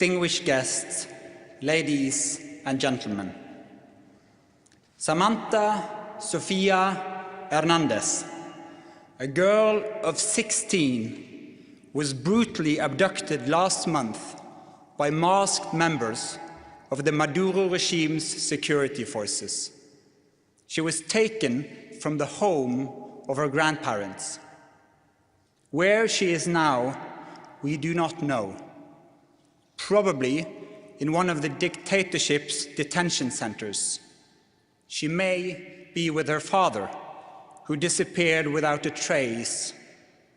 Distinguished guests, ladies and gentlemen. Samantha Sofia Hernandez, a girl of 16, was brutally abducted last month by masked members of the Maduro regime's security forces. She was taken from the home of her grandparents. Where she is now, we do not know. Probably in one of the dictatorship's detention centers. She may be with her father, who disappeared without a trace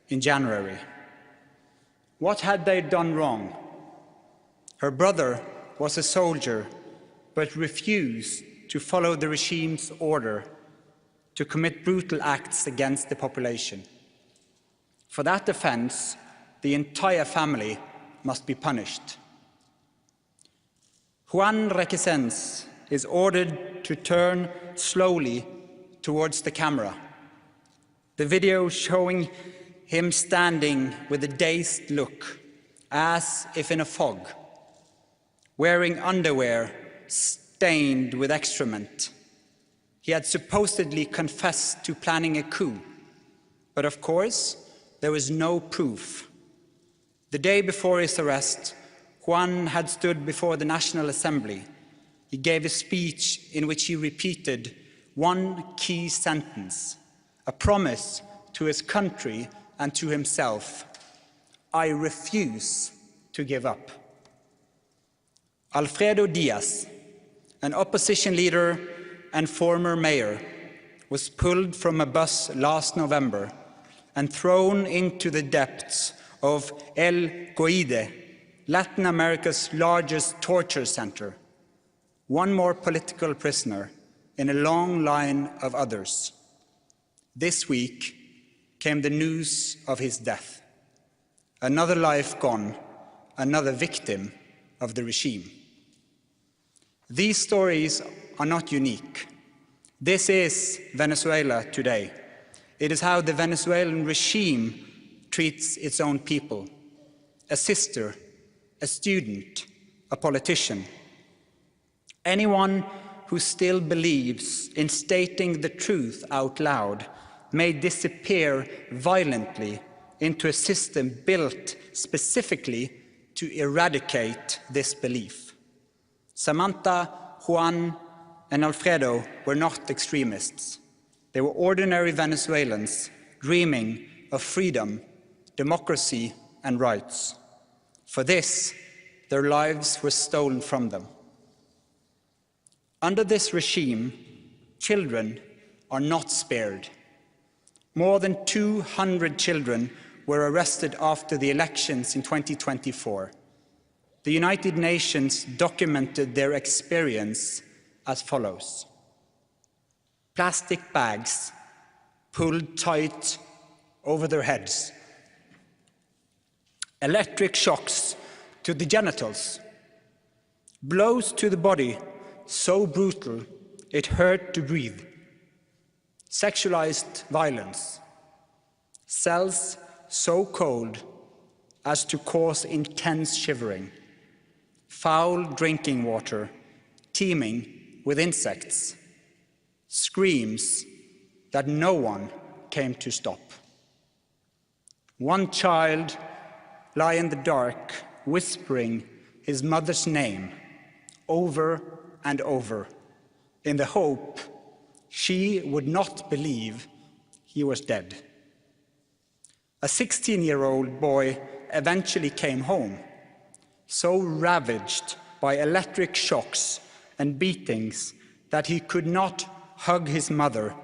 in January. What had they done wrong? Her brother was a soldier, but refused to follow the regime's order to commit brutal acts against the population. For that offense, the entire family must be punished. Juan Requesens is ordered to turn slowly towards the camera. The video showing him standing with a dazed look, as if in a fog, wearing underwear stained with excrement. He had supposedly confessed to planning a coup, but of course, there was no proof. The day before his arrest, Juan had stood before the National Assembly. He gave a speech in which he repeated one key sentence, a promise to his country and to himself: I refuse to give up. Alfredo Diaz, an opposition leader and former mayor, was pulled from a bus last November and thrown into the depths of El Coide, Latin America's largest torture center. One more political prisoner in a long line of others. This week came the news of his death. Another life gone, another victim of the regime. These stories are not unique. This is Venezuela today. It is how the Venezuelan regime treats its own people. A sister, a student, a politician. Anyone who still believes in stating the truth out loud may disappear violently into a system built specifically to eradicate this belief. Samantha, Juan, and Alfredo were not extremists. They were ordinary Venezuelans dreaming of freedom, democracy, and rights. For this, their lives were stolen from them. Under this regime, children are not spared. More than 200 children were arrested after the elections in 2024. The United Nations documented their experience as follows: plastic bags pulled tight over their heads, electric shocks to the genitals, blows to the body so brutal it hurt to breathe, sexualized violence, cells so cold as to cause intense shivering, foul drinking water teeming with insects, screams that no one came to stop. One child lay in the dark, whispering his mother's name over and over, in the hope she would not believe he was dead. A 16-year-old boy eventually came home, so ravaged by electric shocks and beatings that he could not hug his mother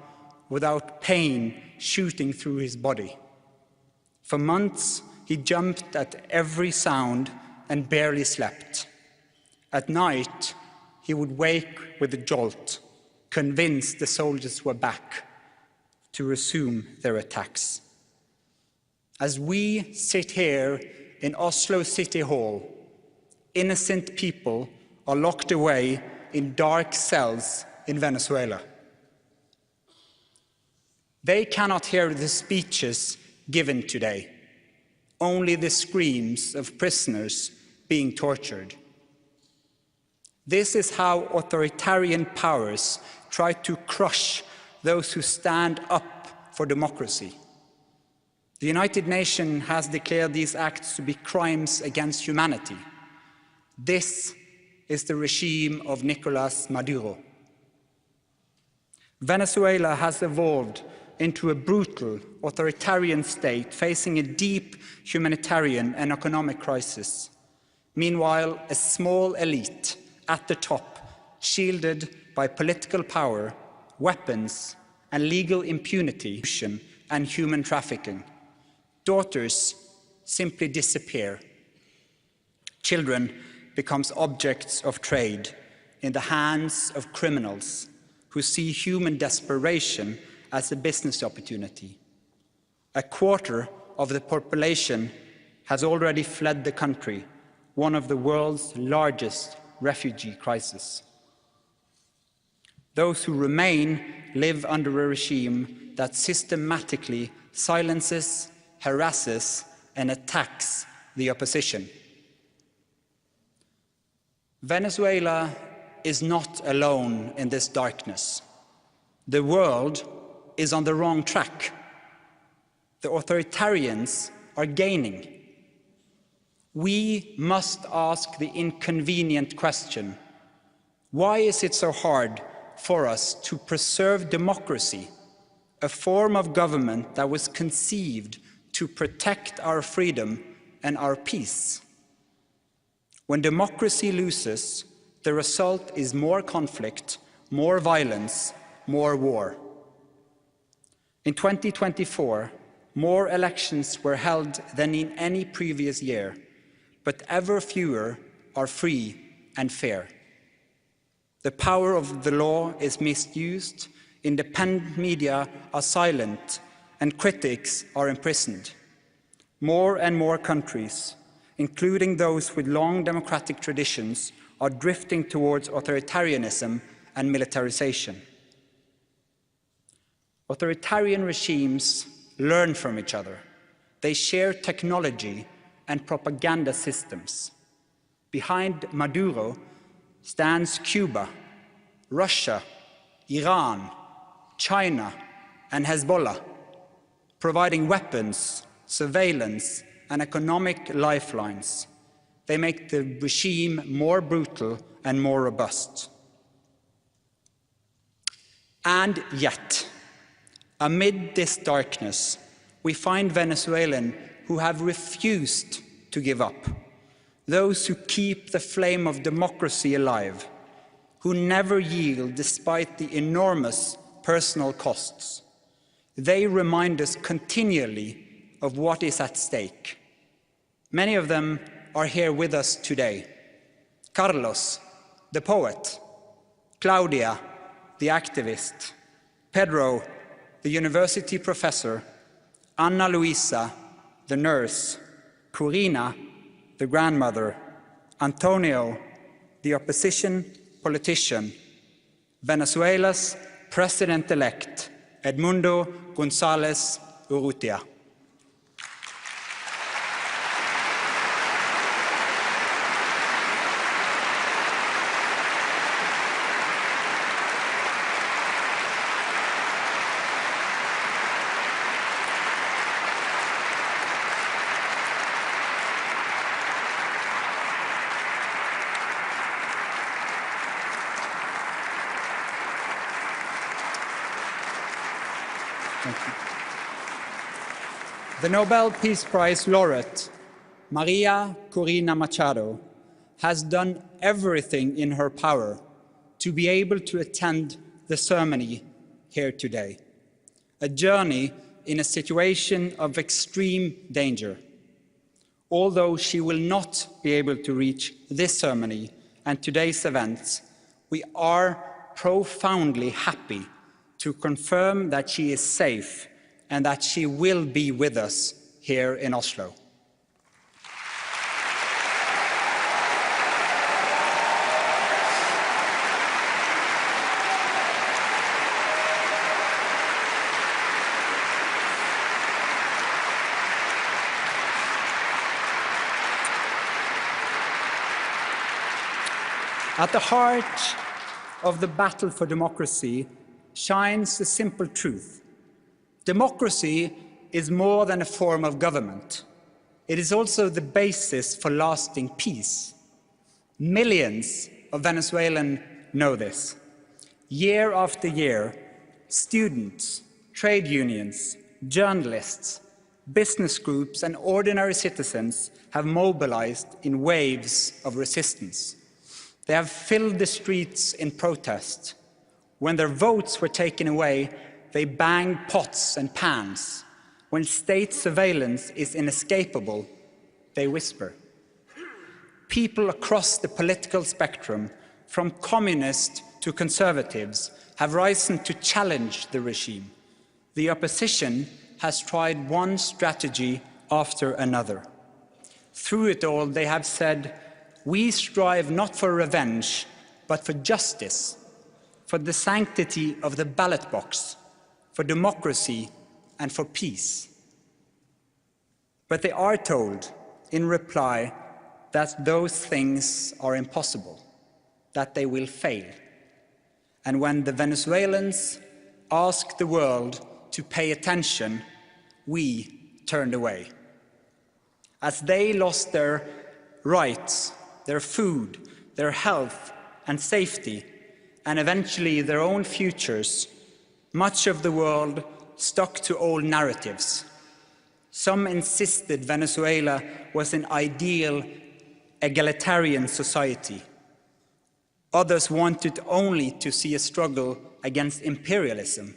without pain shooting through his body. For months, he jumped at every sound and barely slept. At night, he would wake with a jolt, convinced the soldiers were back to resume their attacks. As we sit here in Oslo City Hall, innocent people are locked away in dark cells in Venezuela. They cannot hear the speeches given today, only the screams of prisoners being tortured. This is how authoritarian powers try to crush those who stand up for democracy. The United Nations has declared these acts to be crimes against humanity. This is the regime of Nicolás Maduro. Venezuela has evolved into a brutal, authoritarian state facing a deep humanitarian and economic crisis. Meanwhile, a small elite at the top, shielded by political power, weapons, and legal impunity, and human trafficking. Daughters simply disappear. Children become objects of trade in the hands of criminals who see human desperation as a business opportunity. A quarter of the population has already fled the country, one of the world's largest refugee crises. Those who remain live under a regime that systematically silences, harasses, and attacks the opposition. Venezuela is not alone in this darkness. The world is on the wrong track. The authoritarians are gaining. We must ask the inconvenient question: why is it so hard for us to preserve democracy, a form of government that was conceived to protect our freedom and our peace? When democracy loses, the result is more conflict, more violence, more war. In 2024, more elections were held than in any previous year, but ever fewer are free and fair. The power of the law is misused, independent media are silent, and critics are imprisoned. More and more countries, including those with long democratic traditions, are drifting towards authoritarianism and militarization. Authoritarian regimes learn from each other. They share technology and propaganda systems. Behind Maduro stands Cuba, Russia, Iran, China, and Hezbollah, providing weapons, surveillance, and economic lifelines. They make the regime more brutal and more robust. And yet, amid this darkness, we find Venezuelans who have refused to give up, those who keep the flame of democracy alive, who never yield despite the enormous personal costs. They remind us continually of what is at stake. Many of them are here with us today. Carlos, the poet; Claudia, the activist; Pedro, the university professor; Ana Luisa, the nurse; Corina, the grandmother; Antonio, the opposition politician; Venezuela's president-elect, Edmundo González Urrutia. The Nobel Peace Prize laureate, María Corina Machado, has done everything in her power to be able to attend the ceremony here today, a journey in a situation of extreme danger. Although she will not be able to reach this ceremony and today's events, we are profoundly happy to confirm that she is safe and that she will be with us here in Oslo. At the heart of the battle for democracy shines a simple truth. Democracy is more than a form of government. It is also the basis for lasting peace. Millions of Venezuelans know this. Year after year, students, trade unions, journalists, business groups, and ordinary citizens have mobilized in waves of resistance. They have filled the streets in protest. When their votes were taken away, they banged pots and pans. When state surveillance is inescapable, they whisper. People across the political spectrum, from communists to conservatives, have risen to challenge the regime. The opposition has tried one strategy after another. Through it all, they have said, "We strive not for revenge, but for justice, for the sanctity of the ballot box, for democracy and for peace." But they are told, in reply, that those things are impossible, that they will fail. And when the Venezuelans asked the world to pay attention, we turned away. As they lost their rights, their food, their health and safety, and eventually their own futures, much of the world stuck to old narratives. Some insisted Venezuela was an ideal egalitarian society. Others wanted only to see a struggle against imperialism.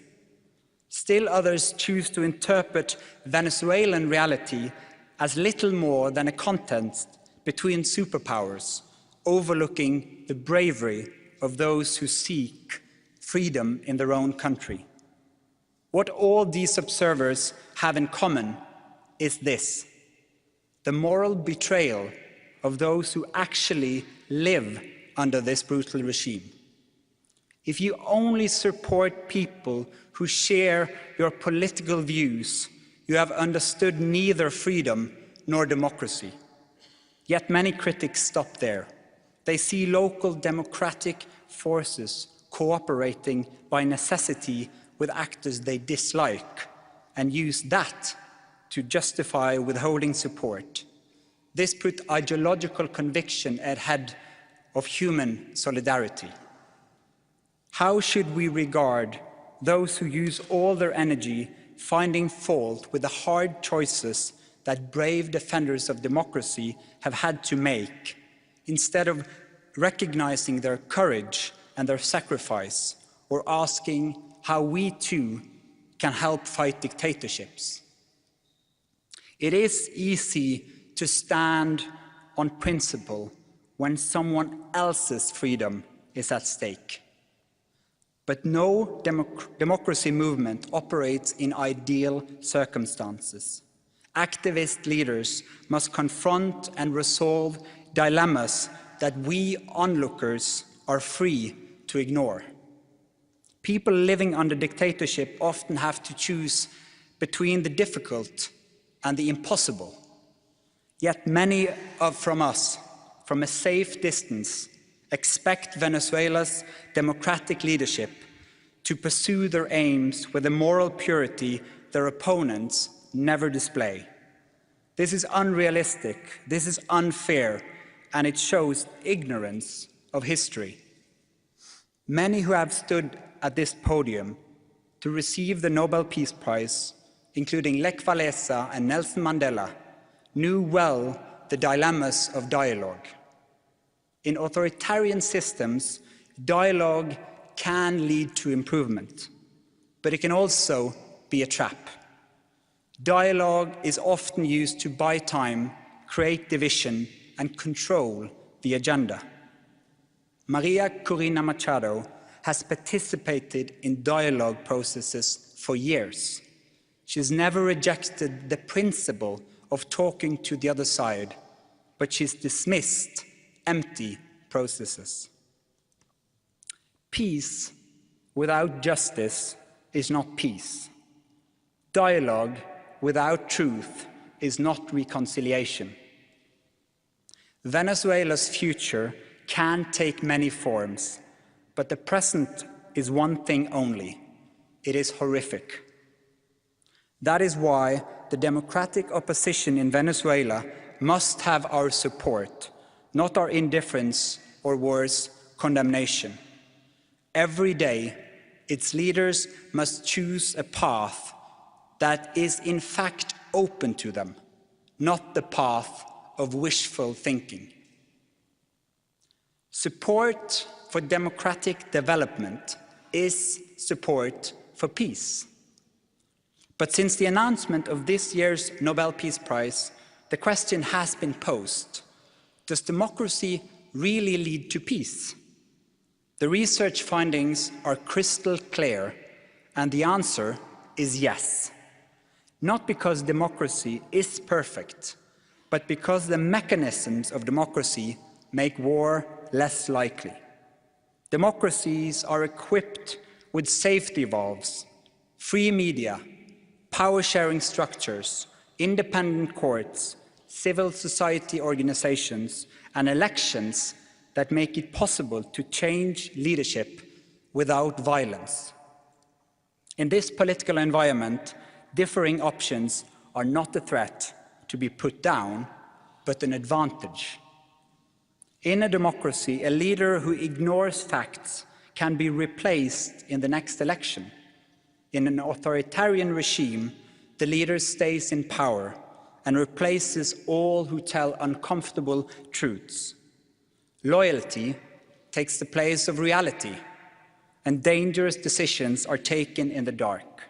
Still others choose to interpret Venezuelan reality as little more than a contest between superpowers, overlooking the bravery of those who seek freedom in their own country. What all these observers have in common is this: the moral betrayal of those who actually live under this brutal regime. If you only support people who share your political views, you have understood neither freedom nor democracy. Yet many critics stop there. They see local democratic forces cooperating by necessity with actors they dislike and use that to justify withholding support. This puts ideological conviction ahead of human solidarity. How should we regard those who use all their energy finding fault with the hard choices that brave defenders of democracy have had to make, instead of recognizing their courage and their sacrifice, or asking how we too can help fight dictatorships? It is easy to stand on principle when someone else's freedom is at stake. But no democracy movement operates in ideal circumstances. Activist leaders must confront and resolve dilemmas that we onlookers are free to ignore. People living under dictatorship often have to choose between the difficult and the impossible. Yet many from us, from a safe distance, expect Venezuela's democratic leadership to pursue their aims with a moral purity their opponents never display. This is unrealistic, this is unfair, and it shows ignorance of history. Many who have stood at this podium to receive the Nobel Peace Prize, including Lech Walesa and Nelson Mandela, knew well the dilemmas of dialogue. In authoritarian systems, dialogue can lead to improvement, but it can also be a trap. Dialogue is often used to buy time, create division, and control the agenda. María Corina Machado has participated in dialogue processes for years. She's never rejected the principle of talking to the other side, but she's dismissed empty processes. Peace without justice is not peace. Dialogue without truth is not reconciliation. Venezuela's future can take many forms, but the present is one thing only. It is horrific. That is why the democratic opposition in Venezuela must have our support, not our indifference or worse, condemnation. Every day, its leaders must choose a path that is in fact open to them, not the path of wishful thinking. Support for democratic development is support for peace. But since the announcement of this year's Nobel Peace Prize, the question has been posed: does democracy really lead to peace? The research findings are crystal clear, and the answer is yes. Not because democracy is perfect, but because the mechanisms of democracy make war less likely. Democracies are equipped with safety valves, free media, power-sharing structures, independent courts, civil society organizations, and elections that make it possible to change leadership without violence. In this political environment, differing options are not a threat to be put down, but an advantage. In a democracy, a leader who ignores facts can be replaced in the next election. In an authoritarian regime, the leader stays in power and replaces all who tell uncomfortable truths. Loyalty takes the place of reality, and dangerous decisions are taken in the dark.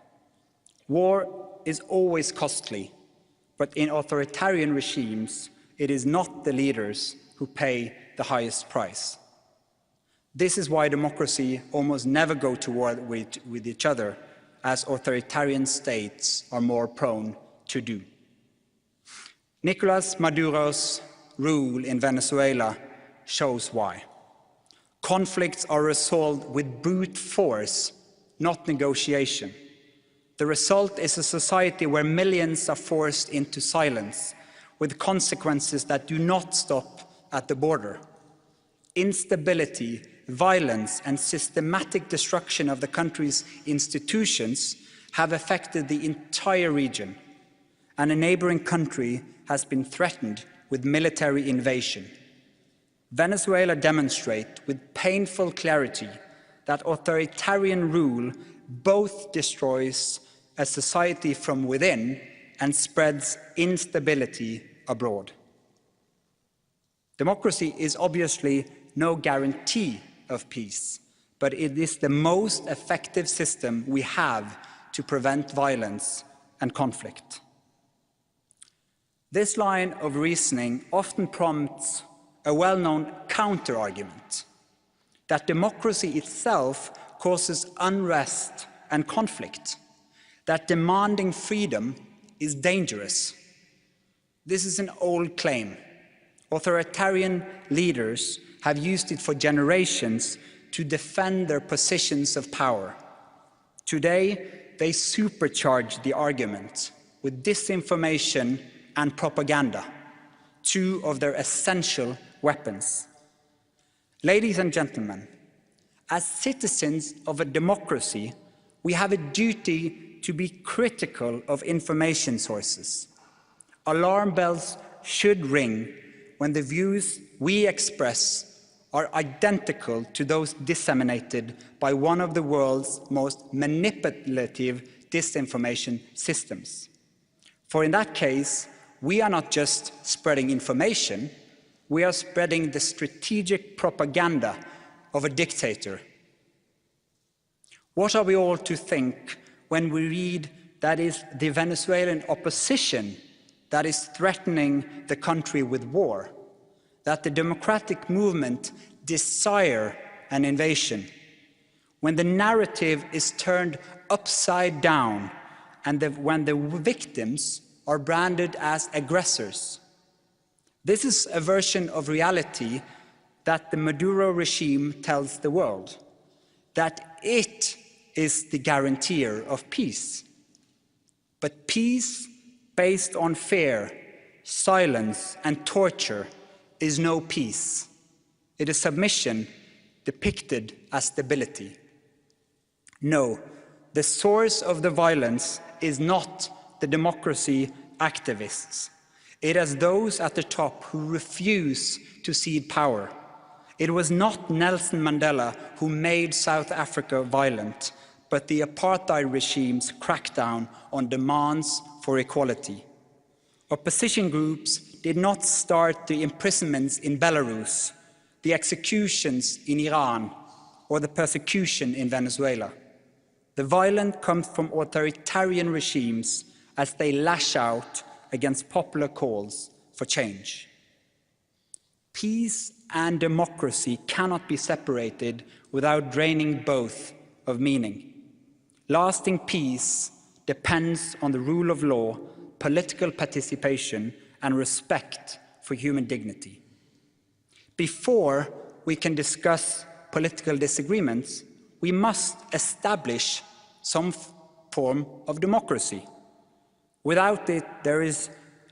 War is always costly, but in authoritarian regimes, it is not the leaders who pay the highest price. This is why democracy almost never go to war with each other, as authoritarian states are more prone to do. Nicolás Maduro's rule in Venezuela shows why. Conflicts are resolved with brute force, not negotiation. The result is a society where millions are forced into silence, with consequences that do not stop at the border. Instability, violence, and systematic destruction of the country's institutions have affected the entire region, and a neighboring country has been threatened with military invasion. Venezuela demonstrates with painful clarity that authoritarian rule both destroys a society from within and spreads instability abroad. Democracy is obviously no guarantee of peace, but it is the most effective system we have to prevent violence and conflict. This line of reasoning often prompts a well-known counter-argument, that democracy itself causes unrest and conflict, that demanding freedom is dangerous. This is an old claim. Authoritarian leaders have used it for generations to defend their positions of power. Today, they supercharge the argument with disinformation and propaganda, two of their essential weapons. Ladies and gentlemen, as citizens of a democracy, we have a duty to be critical of information sources. Alarm bells should ring when the views we express are identical to those disseminated by one of the world's most manipulative disinformation systems. For in that case, we are not just spreading information, we are spreading the strategic propaganda of a dictator. What are we all to think when we read that it is the Venezuelan opposition that is threatening the country with war, that the democratic movement desire an invasion, when the narrative is turned upside down and when the victims are branded as aggressors? This is a version of reality that the Maduro regime tells the world, that it is the guarantor of peace. But peace based on fear, silence, and torture is no peace. It is submission depicted as stability. No, the source of the violence is not the democracy activists. It is those at the top who refuse to cede power. It was not Nelson Mandela who made South Africa violent, but the apartheid regime's crackdown on demands for equality. Opposition groups did not start the imprisonments in Belarus, the executions in Iran, or the persecution in Venezuela. The violence comes from authoritarian regimes as they lash out against popular calls for change. Peace and democracy cannot be separated without draining both of meaning. Lasting peace depends on the rule of law, political participation, and respect for human dignity. Before we can discuss political disagreements, we must establish some form of democracy. Without it, there is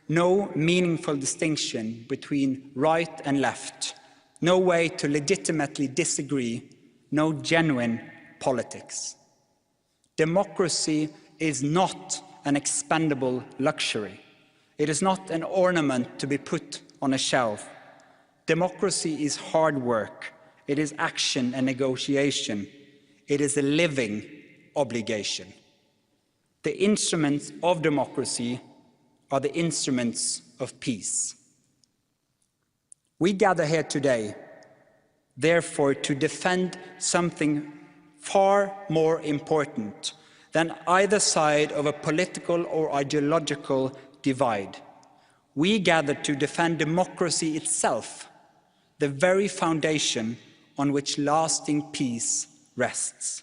no meaningful distinction between right and left, no way to legitimately disagree, no genuine politics. Democracy is not an expendable luxury. It is not an ornament to be put on a shelf. Democracy is hard work. It is action and negotiation. It is a living obligation. The instruments of democracy are the instruments of peace. We gather here today, therefore, to defend something far more important than either side of a political or ideological divide. We gather to defend democracy itself, the very foundation on which lasting peace rests.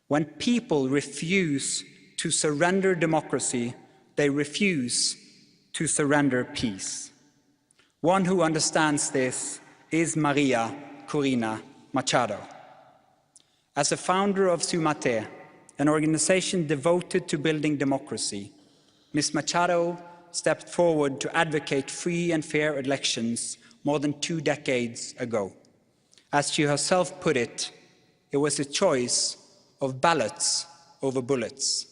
When people refuse to surrender democracy, they refuse to surrender peace. One who understands this is María Corina Machado. As a founder of Sumate, an organization devoted to building democracy, Ms. Machado stepped forward to advocate free and fair elections more than 2 decades ago. As she herself put it, it was a choice of ballots over bullets.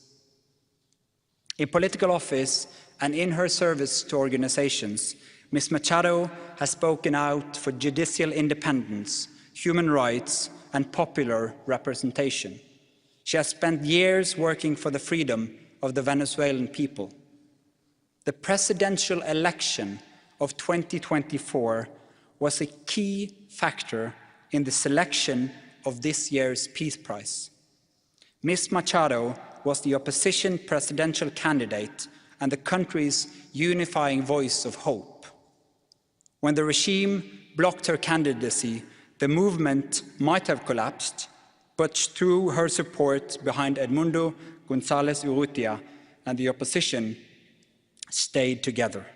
In political office and in her service to organizations, Ms. Machado has spoken out for judicial independence, human rights, and popular representation. She has spent years working for the freedom of the Venezuelan people. The presidential election of 2024 was a key factor in the selection of this year's Peace Prize. Ms. Machado was the opposition presidential candidate and the country's unifying voice of hope. When the regime blocked her candidacy, the movement might have collapsed, but through her support behind Edmundo González Urrutia and the opposition stayed together.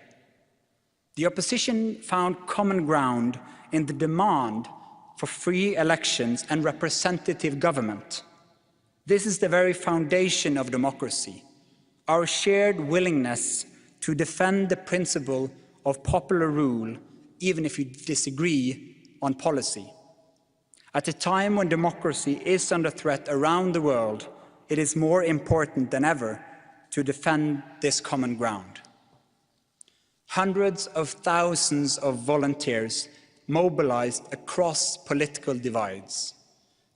The opposition found common ground in the demand for free elections and representative government. This is the very foundation of democracy, our shared willingness to defend the principle of popular rule, even if we disagree on policy. At a time when democracy is under threat around the world, it is more important than ever to defend this common ground. Hundreds of thousands of volunteers mobilized across political divides.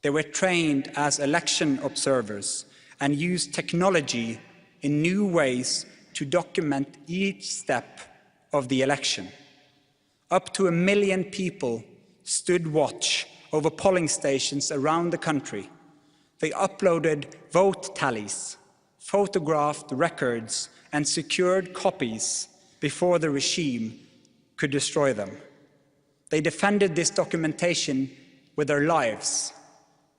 They were trained as election observers and used technology in new ways to document each step of the election. Up to 1 million people stood watch over polling stations around the country. They uploaded vote tallies, photographed records, and secured copies before the regime could destroy them. They defended this documentation with their lives,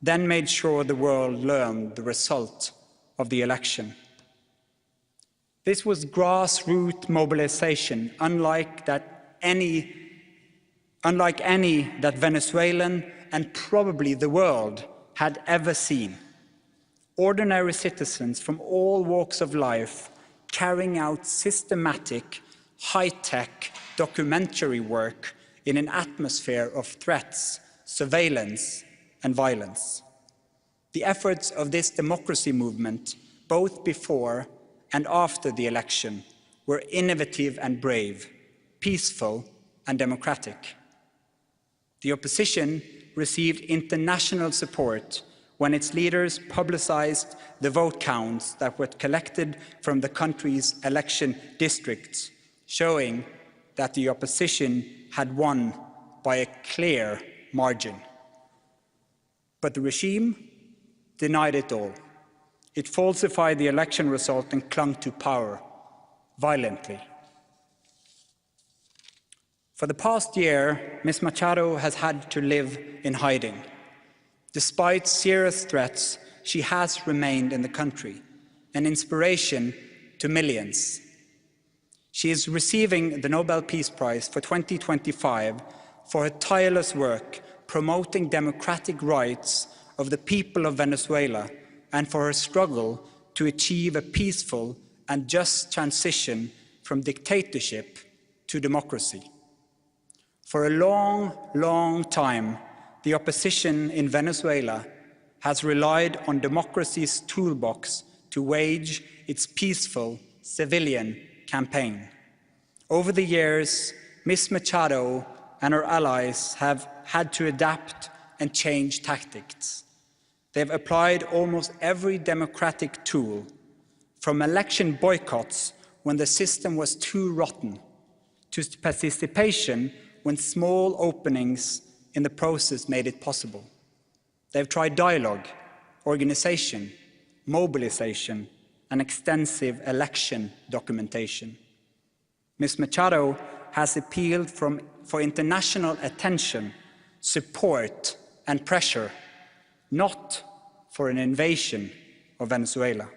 then made sure the world learned the result of the election. This was grassroots mobilization, unlike any that Venezuelan and probably the world had ever seen. Ordinary citizens from all walks of life carrying out systematic, high-tech documentary work in an atmosphere of threats, surveillance, and violence. The efforts of this democracy movement, both before and after the election, were innovative and brave, peaceful and democratic. The opposition received international support when its leaders publicized the vote counts that were collected from the country's election districts, showing that the opposition had won by a clear margin. But the regime denied it all. It falsified the election result and clung to power violently. For the past year, Ms. Machado has had to live in hiding. Despite serious threats, she has remained in the country, an inspiration to millions. She is receiving the Nobel Peace Prize for 2025 for her tireless work promoting democratic rights of the people of Venezuela and for her struggle to achieve a peaceful and just transition from dictatorship to democracy. For a long, long time, the opposition in Venezuela has relied on democracy's toolbox to wage its peaceful civilian campaign. Over the years, Ms. Machado and her allies have had to adapt and change tactics. They have applied almost every democratic tool, from election boycotts when the system was too rotten, to participation when small openings in the process made it possible. They've tried dialogue, organization, mobilization, and extensive election documentation. Ms. Machado has appealed for international attention, support, and pressure, not for an invasion of Venezuela.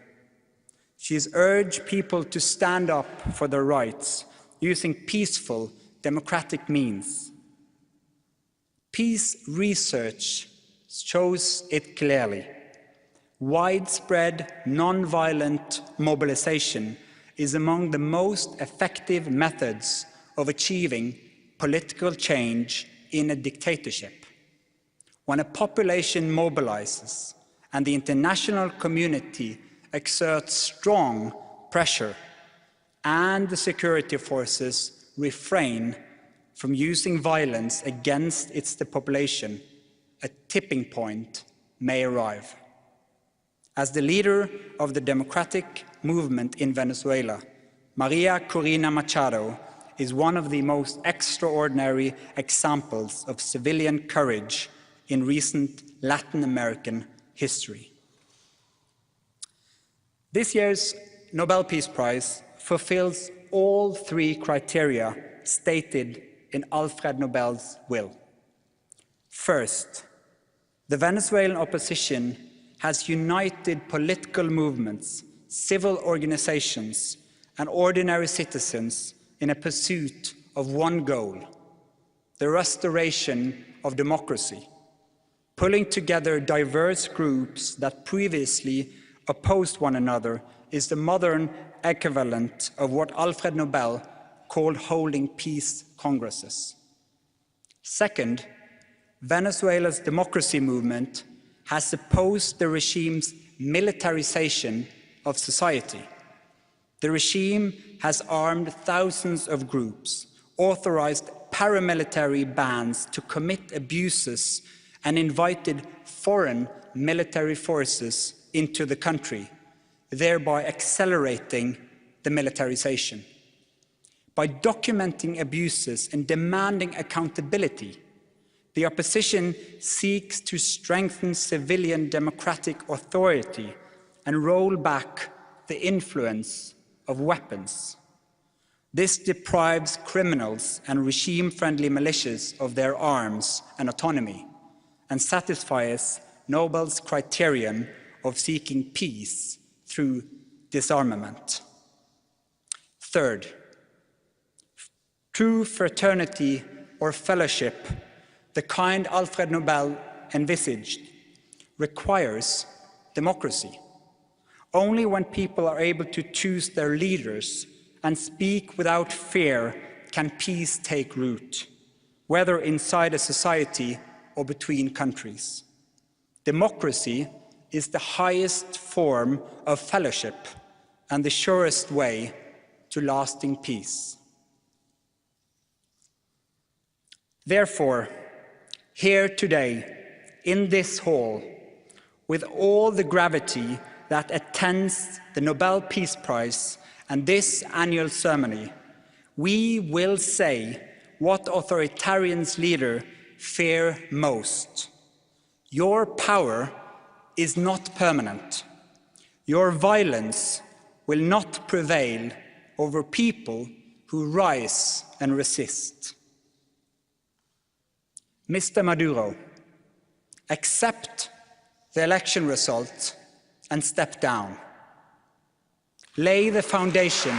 She has urged people to stand up for their rights using peaceful, democratic means. Peace research shows it clearly. Widespread, non-violent mobilization is among the most effective methods of achieving political change in a dictatorship. When a population mobilizes and the international community exerts strong pressure and the security forces refrain from using violence against the population, a tipping point may arrive. As the leader of the democratic movement in Venezuela, María Corina Machado is one of the most extraordinary examples of civilian courage in recent Latin American history. This year's Nobel Peace Prize fulfills all three criteria stated in Alfred Nobel's will. First, the Venezuelan opposition has united political movements, civil organizations, and ordinary citizens in a pursuit of one goal: the restoration of democracy, pulling together diverse groups that previously opposed one another is the modern equivalent of what Alfred Nobel called holding peace congresses. Second, Venezuela's democracy movement has opposed the regime's militarization of society. The regime has armed thousands of groups, authorized paramilitary bands to commit abuses, and invited foreign military forces into the country, thereby accelerating the militarization. By documenting abuses and demanding accountability, the opposition seeks to strengthen civilian democratic authority and roll back the influence of weapons. This deprives criminals and regime-friendly militias of their arms and autonomy, and satisfies Nobel's criterion of seeking peace through disarmament. Third, true fraternity or fellowship, the kind Alfred Nobel envisaged, requires democracy. Only when people are able to choose their leaders and speak without fear can peace take root. whether inside a society or between countries. Democracy is the highest form of fellowship and the surest way to lasting peace. Therefore, here today, in this hall, with all the gravity that attends the Nobel Peace Prize and this annual ceremony, we will say what authoritarian's leader fear most. Your power is not permanent. Your violence will not prevail over people who rise and resist. Mr. Maduro, accept the election result and step down. Lay the foundation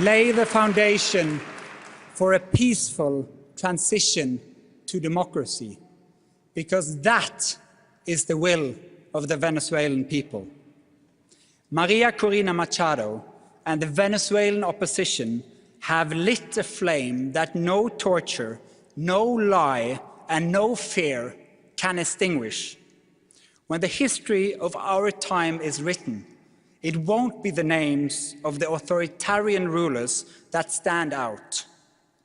lay the foundation for a peaceful transition to democracy, because that is the will of the Venezuelan people. María Corina Machado and the Venezuelan opposition have lit a flame that no torture, no lie, and no fear can extinguish. When the history of our time is written, it won't be the names of the authoritarian rulers that stand out,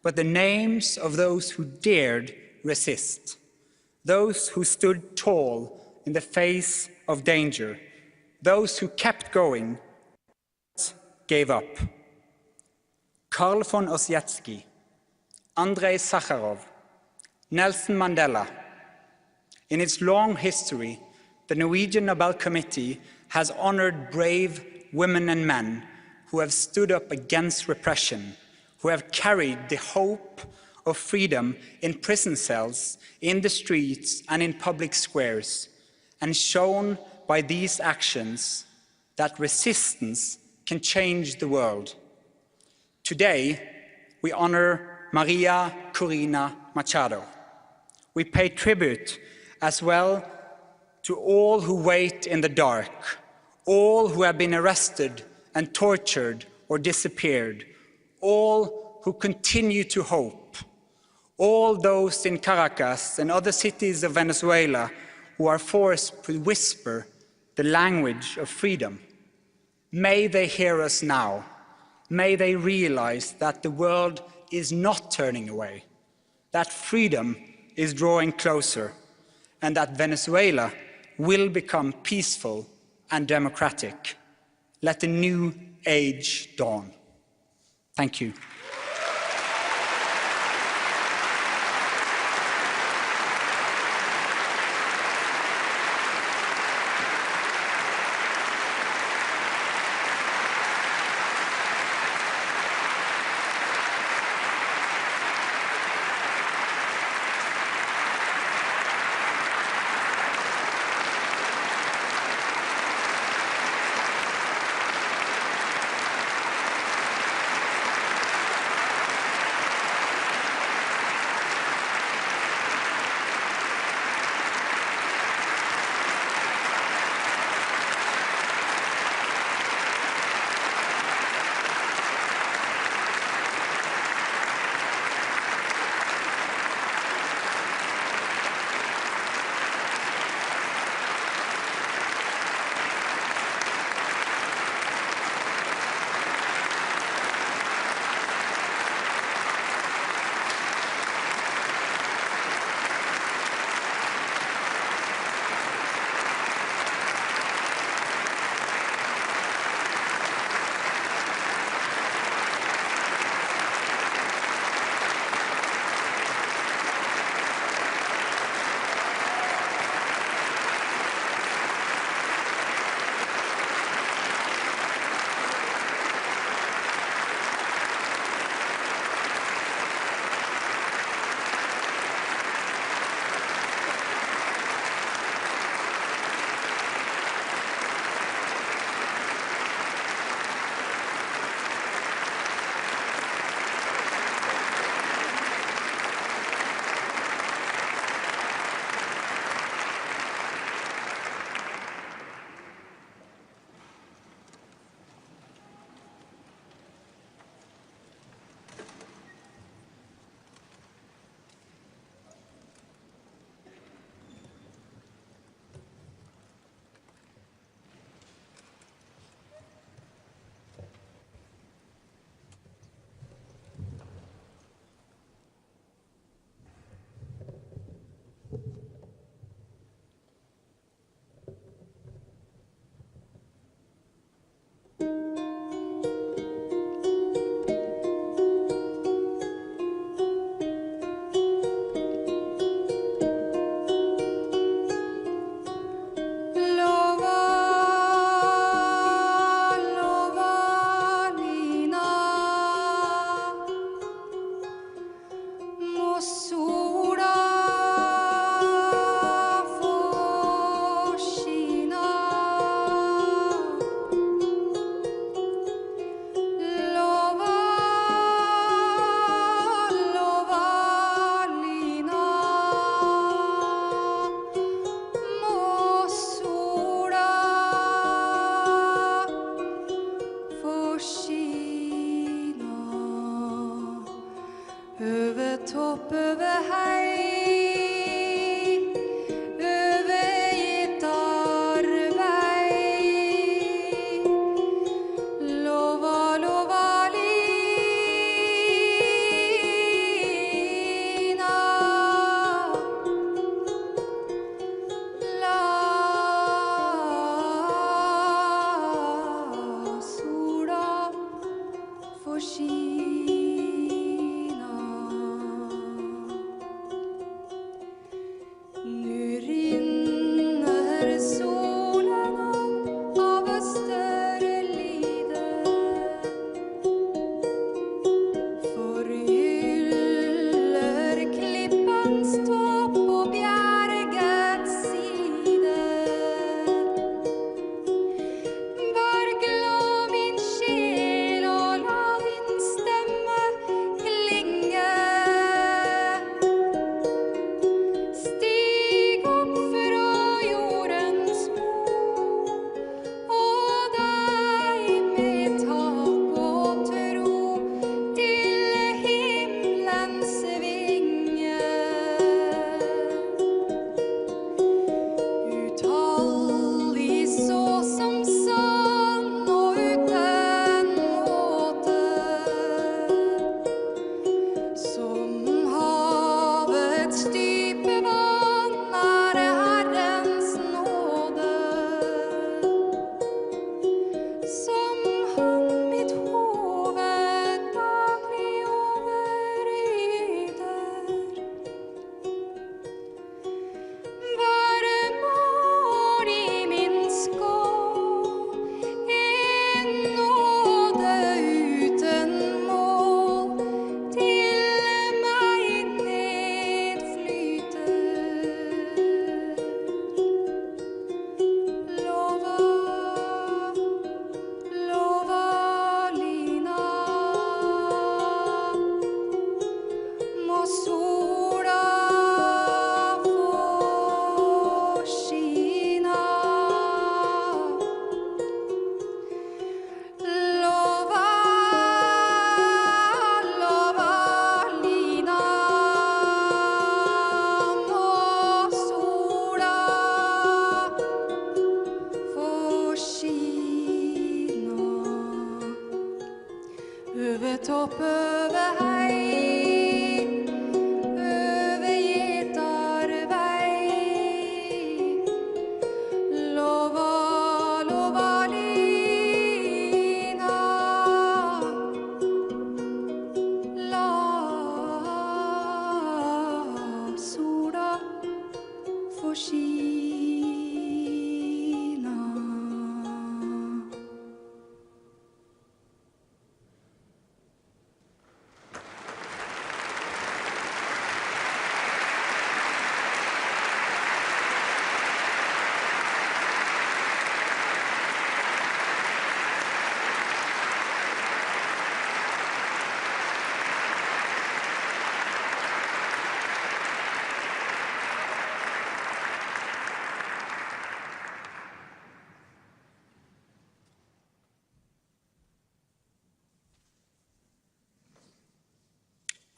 but the names of those who dared resist, those who stood tall in the face of danger, those who kept going, gave up. Karl von Ossietzky, Andrei Sakharov, Nelson Mandela. In its long history, the Norwegian Nobel Committee has honored brave women and men who have stood up against repression, who have carried the hope of freedom in prison cells, in the streets, and in public squares, and shown by these actions that resistance can change the world. Today, we honor María Corina Machado. We pay tribute as well to all who wait in the dark, all who have been arrested and tortured or disappeared, all who continue to hope, all those in Caracas and other cities of Venezuela who are forced to whisper the language of freedom. May they hear us now. May they realize that the world is not turning away, that freedom is drawing closer, and that Venezuela will become peaceful and democratic. Let a new age dawn. Thank you.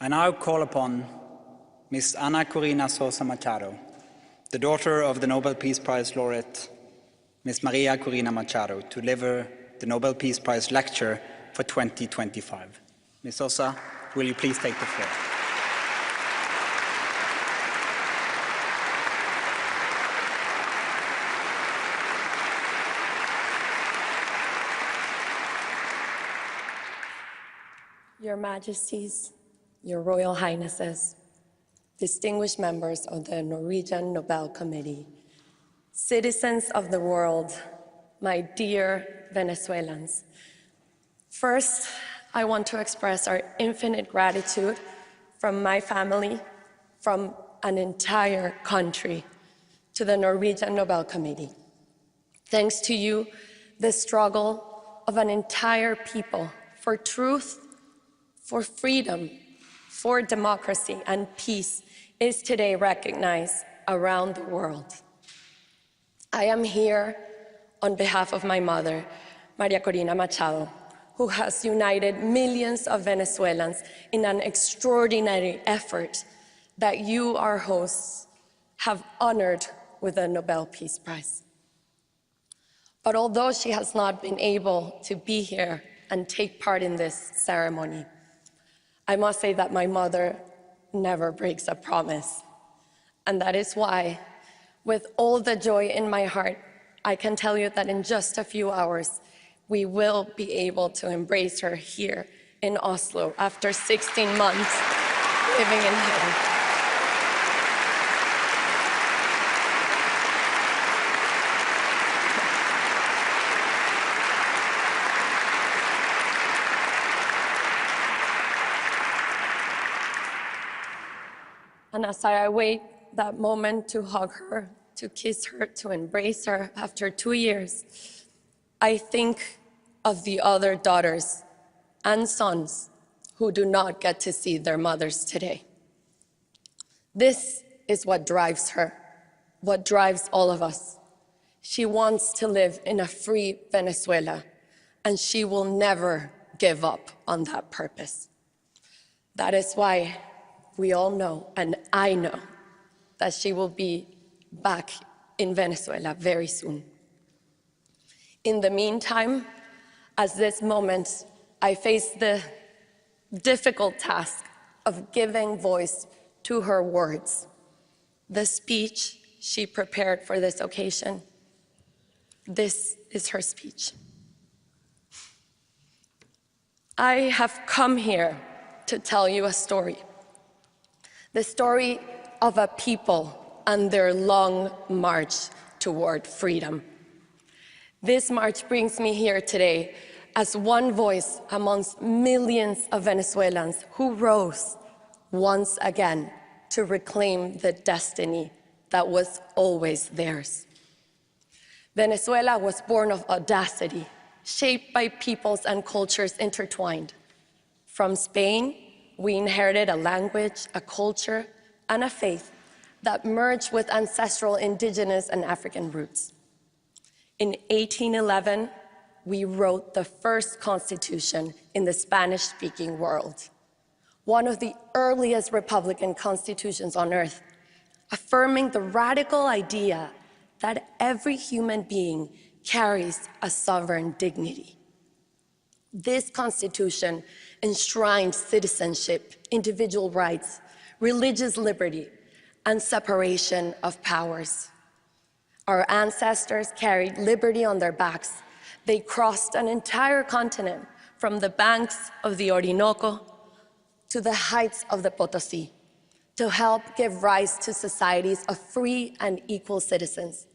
I now call upon Ms. María Corina Machado, the daughter of the Nobel Peace Prize laureate, Ms. María Corina Machado, to deliver the Nobel Peace Prize lecture for 2025. Ms. Sosa, will you please take the floor? Your Majesties, Your Royal Highnesses, distinguished members of the Norwegian Nobel Committee, citizens of the world, my dear Venezuelans. First, I want to express our infinite gratitude from my family, from an entire country, to the Norwegian Nobel Committee. Thanks to you, the struggle of an entire people for truth, for freedom, for democracy and peace is today recognized around the world. I am here on behalf of my mother, María Corina Machado, who has united millions of Venezuelans in an extraordinary effort that you, our hosts, have honored with the Nobel Peace Prize. But although she has not been able to be here and take part in this ceremony, I must say that my mother never breaks a promise. And that is why, with all the joy in my heart, I can tell you that in just a few hours, we will be able to embrace her here in Oslo after 16 months living in heaven. And as I await that moment to hug her, to kiss her, to embrace her after 2 years, I think of the other daughters and sons who do not get to see their mothers today. This is what drives her, what drives all of us. She wants to live in a free Venezuela, and she will never give up on that purpose. That is why we all know, and I know, that she will be back in Venezuela very soon. In the meantime, at this moment, I face the difficult task of giving voice to her words, the speech she prepared for this occasion. This is her speech. I have come here to tell you a story. The story of a people and their long march toward freedom. This march brings me here today as one voice amongst millions of Venezuelans who rose once again to reclaim the destiny that was always theirs. Venezuela was born of audacity, shaped by peoples and cultures intertwined. From Spain, we inherited a language, a culture, and a faith that merged with ancestral indigenous and African roots. In 1811, we wrote the first constitution in the Spanish-speaking world, one of the earliest republican constitutions on earth, affirming the radical idea that every human being carries a sovereign dignity. This constitution enshrined citizenship, individual rights, religious liberty, and separation of powers. Our ancestors carried liberty on their backs. They crossed an entire continent from the banks of the Orinoco to the heights of the Potosí to help give rise to societies of free and equal citizens,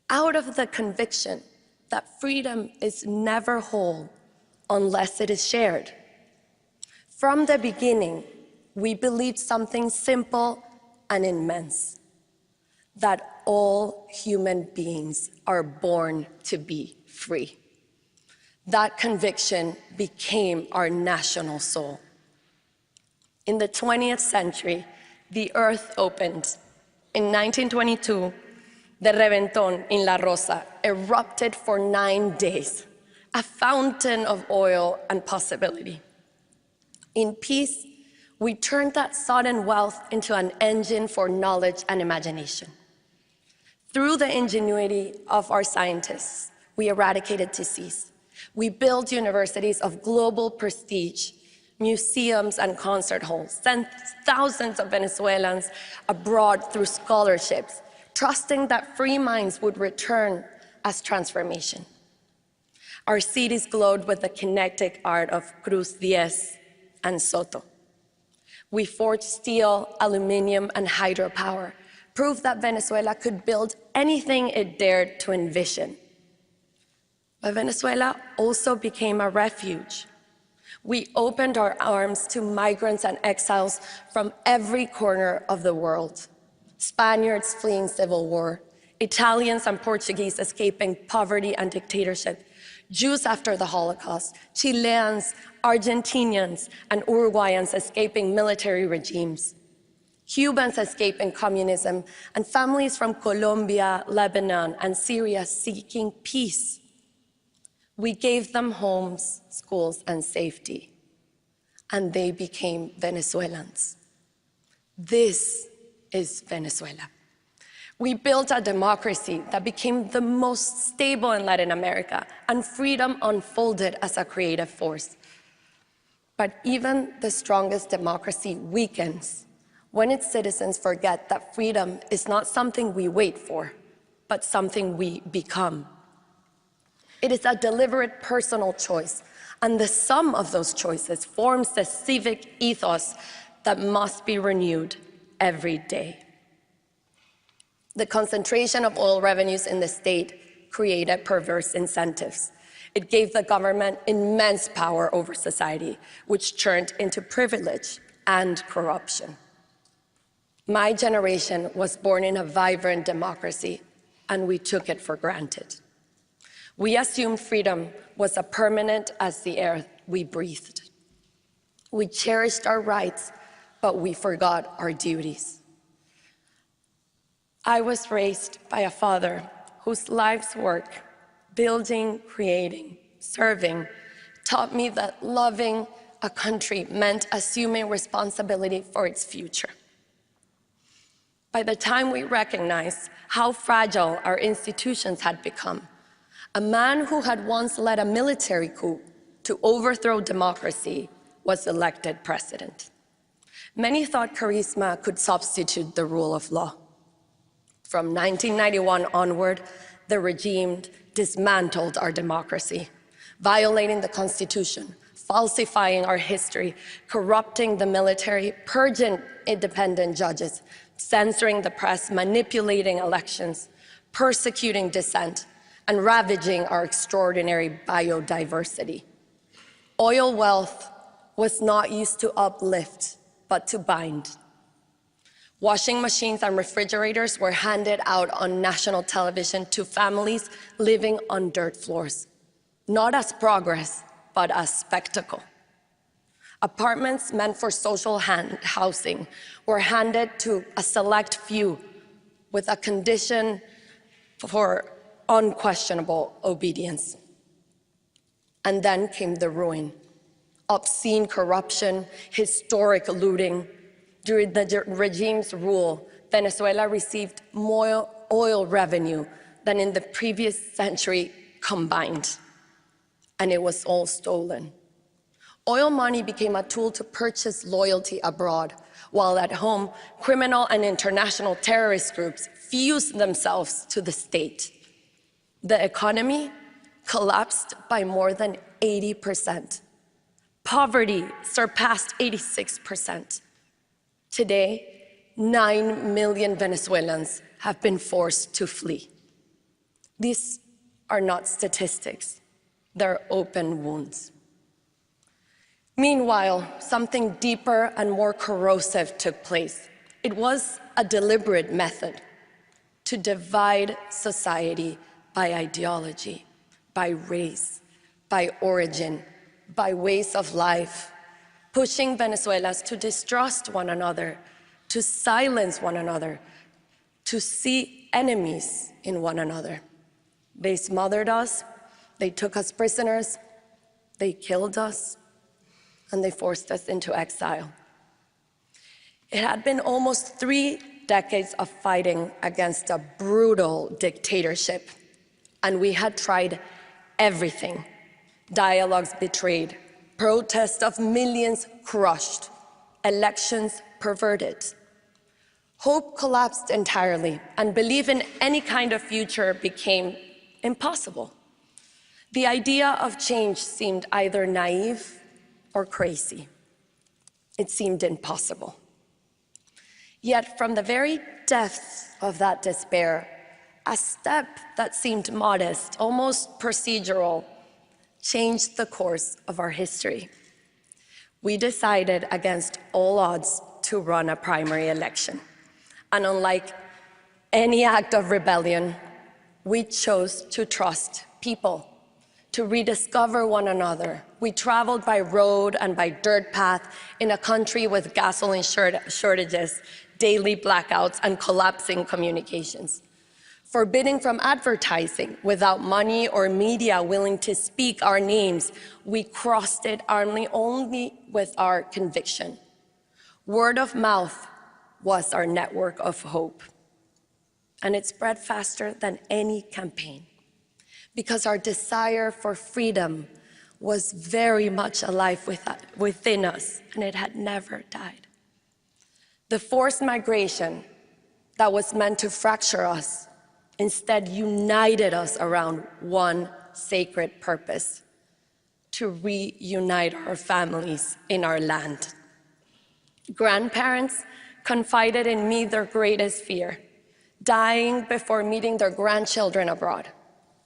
out of the conviction that freedom is never whole unless it is shared. From the beginning, we believed something simple and immense, that all human beings are born to be free. That conviction became our national soul. In the 20th century, the earth opened. In 1922, the Reventón in La Rosa erupted for 9 days, a fountain of oil and possibility. In peace, we turned that sudden wealth into an engine for knowledge and imagination. Through the ingenuity of our scientists, we eradicated disease. We built universities of global prestige, museums and concert halls, sent thousands of Venezuelans abroad through scholarships, trusting that free minds would return as transformation. Our cities glowed with the kinetic art of Cruz Diez and Soto. We forged steel, aluminum, and hydropower, proof that Venezuela could build anything it dared to envision. But Venezuela also became a refuge. We opened our arms to migrants and exiles from every corner of the world. Spaniards fleeing civil war, Italians and Portuguese escaping poverty and dictatorship, Jews after the Holocaust, Chileans, Argentinians, and Uruguayans escaping military regimes, Cubans escaping communism, and families from Colombia, Lebanon, and Syria seeking peace. We gave them homes, schools, and safety, and they became Venezuelans. This is Venezuela. We built a democracy that became the most stable in Latin America, and freedom unfolded as a creative force. But even the strongest democracy weakens when its citizens forget that freedom is not something we wait for, but something we become. It is a deliberate personal choice, and the sum of those choices forms the civic ethos that must be renewed every day. The concentration of oil revenues in the state created perverse incentives. It gave the government immense power over society, which turned into privilege and corruption. My generation was born in a vibrant democracy, and we took it for granted. We assumed freedom was as permanent as the air we breathed. We cherished our rights, but we forgot our duties. I was raised by a father whose life's work, building, creating, serving, taught me that loving a country meant assuming responsibility for its future. By the time we recognized how fragile our institutions had become, a man who had once led a military coup to overthrow democracy was elected president. Many thought charisma could substitute the rule of law. From 1991 onward, the regime dismantled our democracy, violating the Constitution, falsifying our history, corrupting the military, purging independent judges, censoring the press, manipulating elections, persecuting dissent, and ravaging our extraordinary biodiversity. Oil wealth was not used to uplift, but to bind. Washing machines and refrigerators were handed out on national television to families living on dirt floors, not as progress, but as spectacle. Apartments meant for social housing were handed to a select few with a condition for unquestionable obedience. And then came the ruin. Obscene corruption, historic looting. During the regime's rule, Venezuela received more oil revenue than in the previous century combined, and it was all stolen. Oil money became a tool to purchase loyalty abroad, while at home, criminal and international terrorist groups fused themselves to the state. The economy collapsed by more than 80%. Poverty surpassed 86%. Today, 9 million Venezuelans have been forced to flee. These are not statistics, they're open wounds. Meanwhile, something deeper and more corrosive took place. It was a deliberate method to divide society by ideology, by race, by origin, by ways of life, pushing Venezuelans to distrust one another, to silence one another, to see enemies in one another. They smothered us, they took us prisoners, they killed us, and they forced us into exile. It had been almost 3 decades of fighting against a brutal dictatorship, and we had tried everything. Dialogues betrayed, protests of millions crushed, elections perverted. Hope collapsed entirely, and belief in any kind of future became impossible. The idea of change seemed either naive or crazy. It seemed impossible. Yet from the very depths of that despair, a step that seemed modest, almost procedural, changed the course of our history. We decided against all odds to run a primary election. And unlike any act of rebellion, we chose to trust people, to rediscover one another. We traveled by road and by dirt path in a country with gasoline shortages, daily blackouts, and collapsing communications. Forbidding from advertising without money or media willing to speak our names, we crossed it only with our conviction. Word of mouth was our network of hope. And it spread faster than any campaign because our desire for freedom was very much alive within us, and it had never died. The forced migration that was meant to fracture us instead united us around one sacred purpose: to reunite our families in our land. Grandparents confided in me their greatest fear: dying before meeting their grandchildren abroad.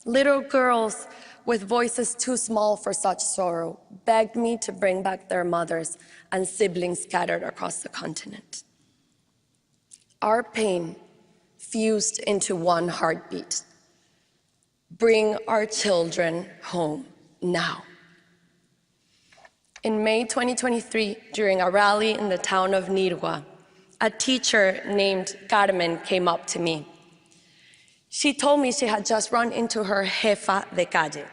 Little girls with voices too small for such sorrow begged me to bring back their mothers and siblings scattered across the continent. Our pain fused into one heartbeat: bring our children home now. In May 2023, during a rally in the town of Noruega, a teacher named Carmen came up to me. She told me she had just run into her jefa de calle.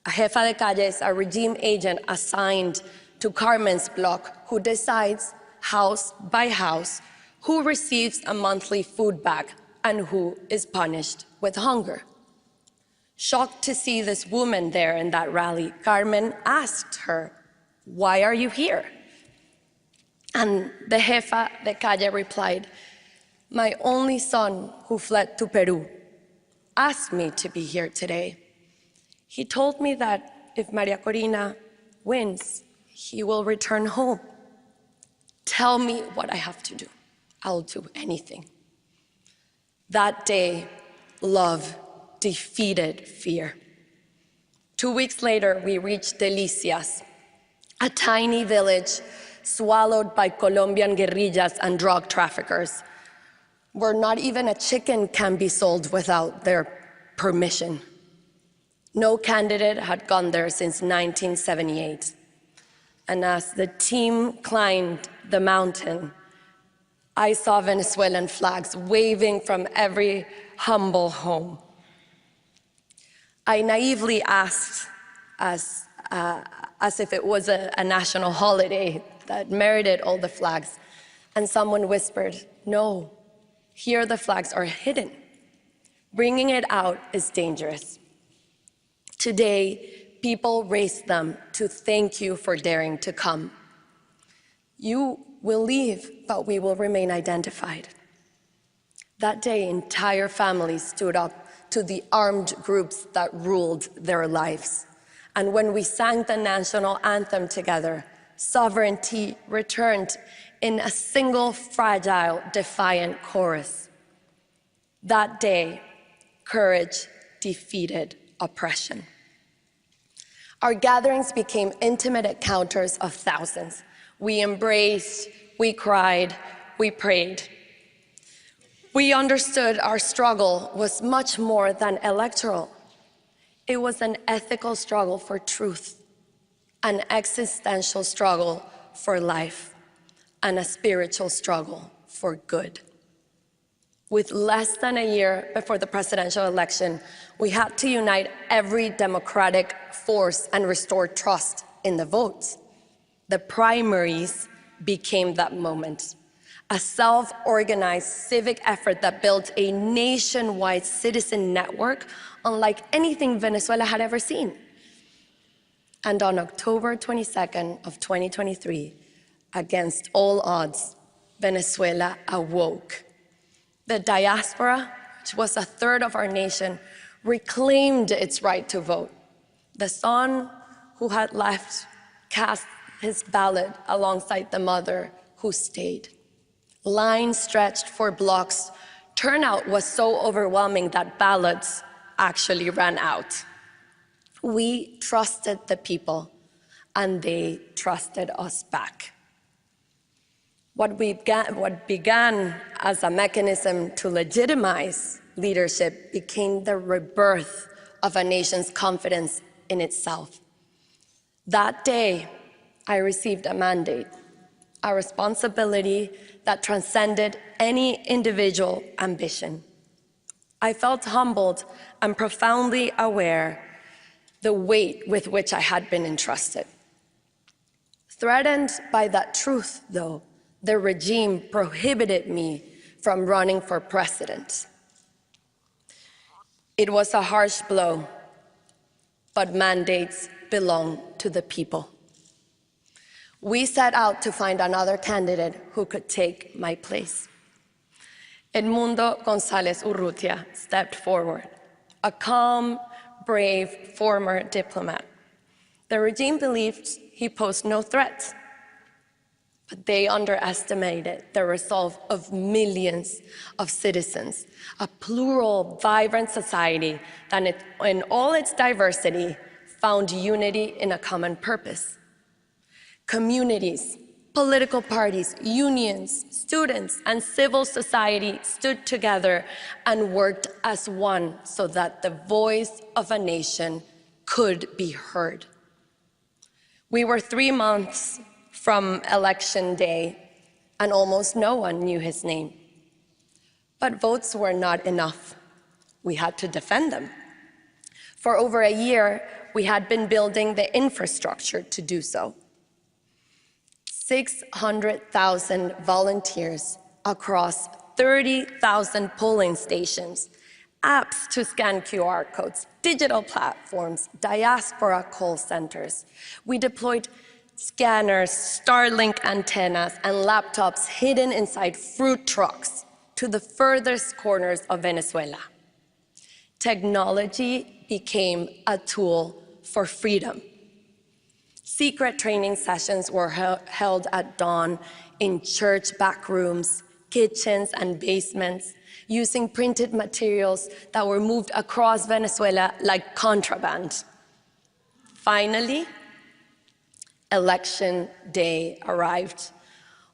A jefa de calle is a regime agent assigned to Carmen's block who decides, house by house, who receives a monthly food bag and who is punished with hunger. Shocked to see this woman there in that rally, Carmen asked her, "Why are you here?" And the jefa de calle replied, "My only son, who fled to Peru, asked me to be here today. He told me that if María Corina wins, he will return home. Tell me what I have to do. I'll do anything." That day, love defeated fear. 2 weeks later, we reached Delicias, a tiny village swallowed by Colombian guerrillas and drug traffickers, where not even a chicken can be sold without their permission. No candidate had gone there since 1978. And as the team climbed the mountain, I saw Venezuelan flags waving from every humble home. I naively asked, as if it was a national holiday that merited all the flags, and someone whispered, "No, here the flags are hidden. Bringing it out is dangerous." Today, people raise them to thank you for daring to come. You will leave, but we will remain identified. That day, entire families stood up to the armed groups that ruled their lives. And when we sang the national anthem together, sovereignty returned in a single fragile, defiant chorus. That day, courage defeated oppression. Our gatherings became intimate encounters of thousands. We embraced, we cried, we prayed. We understood our struggle was much more than electoral. It was an ethical struggle for truth, an existential struggle for life, and a spiritual struggle for good. With less than a year before the presidential election, we had to unite every democratic force and restore trust in the votes. The primaries became that moment, a self-organized civic effort that built a nationwide citizen network unlike anything Venezuela had ever seen. And on October 22nd of 2023, against all odds, Venezuela awoke. The diaspora, which was a third of our nation, reclaimed its right to vote. The son who had left cast his ballot alongside the mother who stayed. Lines stretched for blocks. Turnout was so overwhelming that ballots actually ran out. We trusted the people, and they trusted us back. What began as a mechanism to legitimize leadership became the rebirth of a nation's confidence in itself. That day, I received a mandate, a responsibility that transcended any individual ambition. I felt humbled and profoundly aware the weight with which I had been entrusted. Threatened by that truth, though, the regime prohibited me from running for president. It was a harsh blow, but mandates belong to the people. We set out to find another candidate who could take my place. Edmundo González Urrutia stepped forward, a calm, brave former diplomat. The regime believed he posed no threat, but they underestimated the resolve of millions of citizens, a plural, vibrant society that in all its diversity found unity in a common purpose. Communities, political parties, unions, students, and civil society stood together and worked as one so that the voice of a nation could be heard. We were 3 months from election day, and almost no one knew his name. But votes were not enough. We had to defend them. For over a year, we had been building the infrastructure to do so. 600,000 volunteers across 30,000 polling stations, apps to scan QR codes, digital platforms, diaspora call centers. We deployed scanners, Starlink antennas, and laptops hidden inside fruit trucks to the furthest corners of Venezuela. Technology became a tool for freedom. Secret training sessions were held at dawn in church back rooms, kitchens, and basements, using printed materials that were moved across Venezuela like contraband. Finally, election day arrived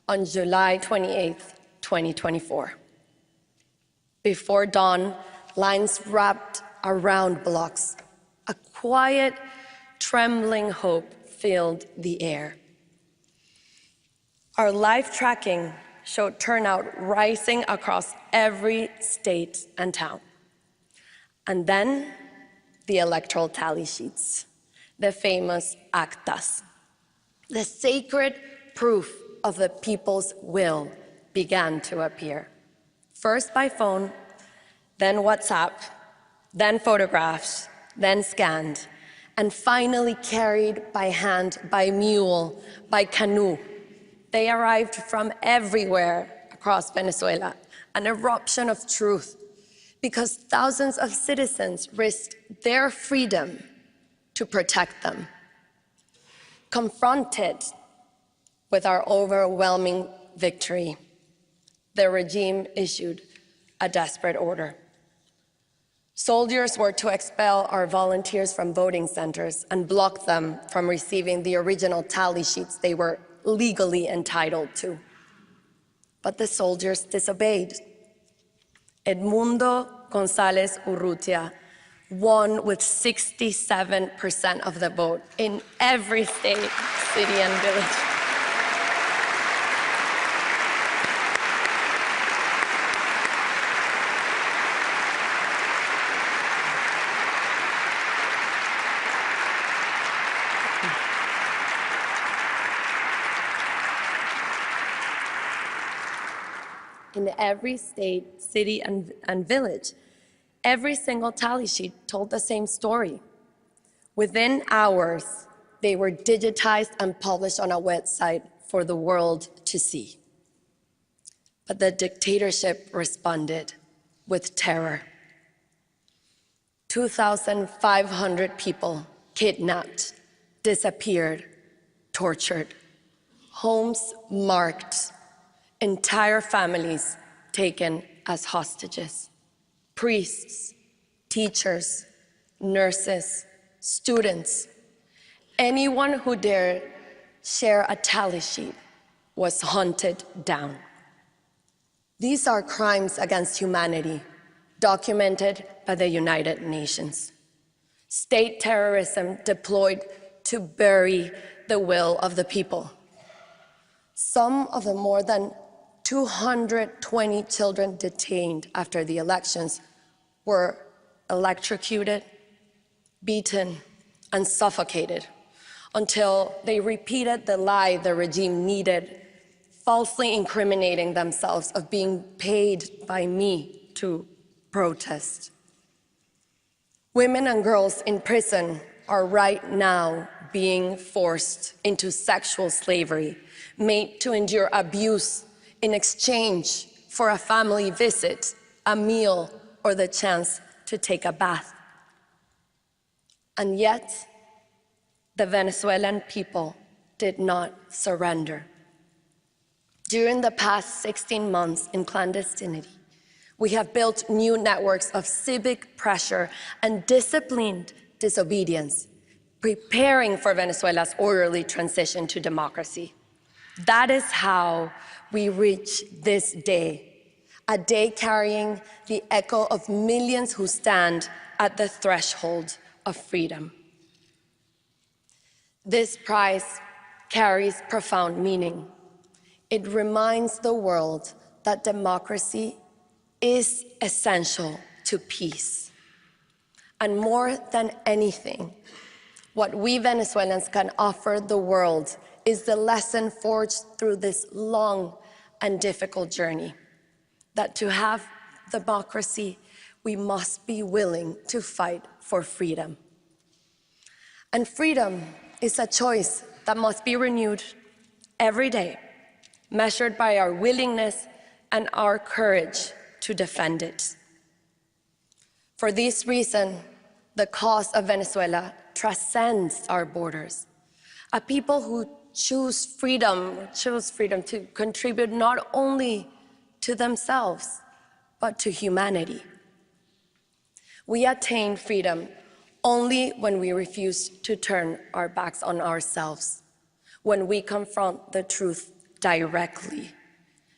on July 28, 2024. Before dawn, lines wrapped around blocks. A quiet, trembling hope filled the air. Our live tracking showed turnout rising across every state and town. And then the electoral tally sheets, the famous actas. The sacred proof of the people's will began to appear. First by phone, then WhatsApp, then photographs, then scanned, and finally carried by hand, by mule, by canoe. They arrived from everywhere across Venezuela, an eruption of truth, because thousands of citizens risked their freedom to protect them. Confronted with our overwhelming victory, the regime issued a desperate order. Soldiers were to expel our volunteers from voting centers and block them from receiving the original tally sheets they were legally entitled to. But the soldiers disobeyed. Edmundo González Urrutia won with 67% of the vote in every state, city, and village. In every state, city, and village, every single tally sheet told the same story. Within hours, they were digitized and published on a website for the world to see. But the dictatorship responded with terror. 2,500 people kidnapped, disappeared, tortured, homes marked, entire families taken as hostages. Priests, teachers, nurses, students, anyone who dared share a tally sheet was hunted down. These are crimes against humanity, documented by the United Nations. State terrorism deployed to bury the will of the people. Some of the more than 220 children detained after the elections were electrocuted, beaten, and suffocated until they repeated the lie the regime needed, falsely incriminating themselves of being paid by me to protest. Women and girls in prison are right now being forced into sexual slavery, made to endure abuse in exchange for a family visit, a meal, or the chance to take a bath. And yet, the Venezuelan people did not surrender. During the past 16 months in clandestinity, we have built new networks of civic pressure and disciplined disobedience, preparing for Venezuela's orderly transition to democracy. That is how we reach this day, a day carrying the echo of millions who stand at the threshold of freedom. This prize carries profound meaning. It reminds the world that democracy is essential to peace. And more than anything, what we Venezuelans can offer the world is the lesson forged through this long and difficult journey, that to have democracy, we must be willing to fight for freedom. And freedom is a choice that must be renewed every day, measured by our willingness and our courage to defend it. For this reason, the cause of Venezuela transcends our borders. A people who choose freedom to contribute not only to themselves, but to humanity. We attain freedom only when we refuse to turn our backs on ourselves, when we confront the truth directly,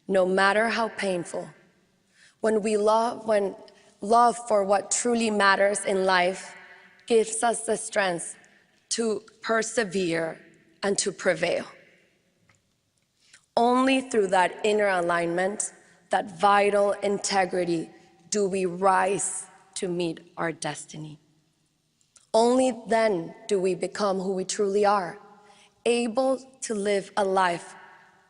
no matter how painful, when love for what truly matters in life gives us the strength to persevere and to prevail. Only through that inner alignment, that vital integrity, do we rise to meet our destiny. Only then do we become who we truly are, able to live a life